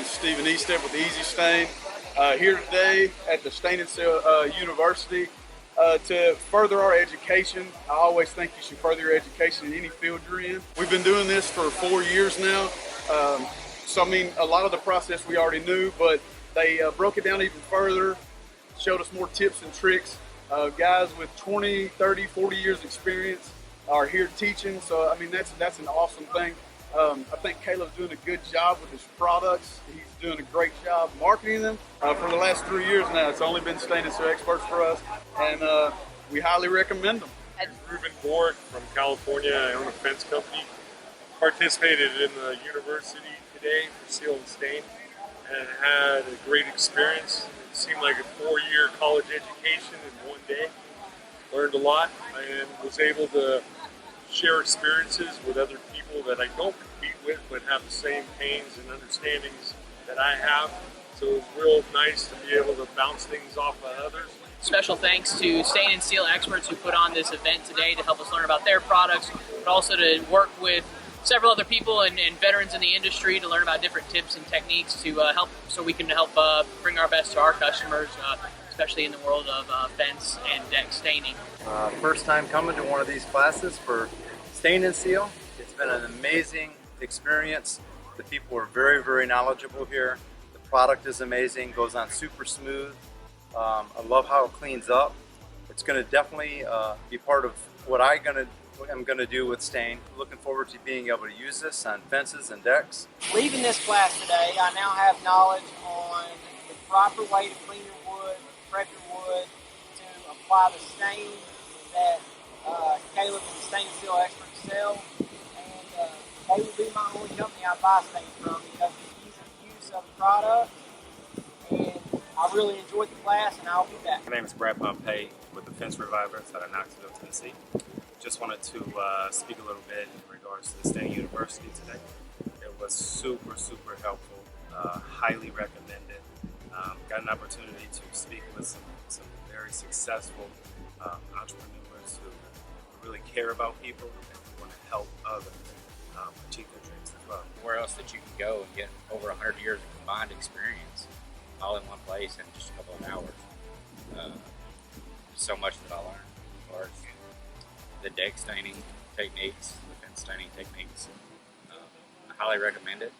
is Stephen Estep with Easy Stain. Here today at the Stain and Seal University to further our education. I always think you should further your education in any field you're in. We've been doing this for 4 years now. So I mean, a lot of the process we already knew, but they broke it down even further, showed us more tips and tricks. Guys with 20, 30, 40 years experience are here teaching. So I mean, that's an awesome thing. I think Caleb's doing a good job with his products. He's doing a great job marketing them. For the last 3 years now, it's only been Stain and Seal experts for us, and we highly recommend them. Ruben Borg from California. I own a fence company. Participated in the university today for Seal and Stain and had a great experience. It seemed like a 4-year college education in one day. Learned a lot and was able to share experiences with other people that I don't compete with but have the same pains and understandings that I have. So it was real nice to be able to bounce things off of others. Special thanks to Stain and Seal experts who put on this event today to help us learn about their products, but also to work with several other people and veterans in the industry to learn about different tips and techniques to help, so we can help bring our best to our customers, especially in the world of fence and deck staining. First time coming to one of these classes for Stain and Seal. It's been an amazing experience. The people are very, very knowledgeable here. The product is amazing, goes on super smooth. I love how it cleans up. It's going to definitely be part of what I'm going to do with Stain. Looking forward to being able to use this on fences and decks. Leaving this class today, I now have knowledge on the proper way to clean your wood, prep your wood, to apply the stain that Caleb and the Stain and Seal experts sell. And they will be my only company I buy stain from because of the ease of use of the product. And I really enjoyed the class, and I'll be back. My name is Brad Pompey with the Fence Revivers out of Knoxville, Tennessee. Just wanted to speak a little bit in regards to the Stain University today. It was super, super helpful, highly recommended. Got an opportunity to speak with some very successful entrepreneurs who really care about people and want to help others achieve their dreams as well. Where else that you can go and get over 100 years of combined experience all in one place in just a couple of hours. So much that I learned as far as the deck staining techniques, the fence staining techniques. I highly recommend it.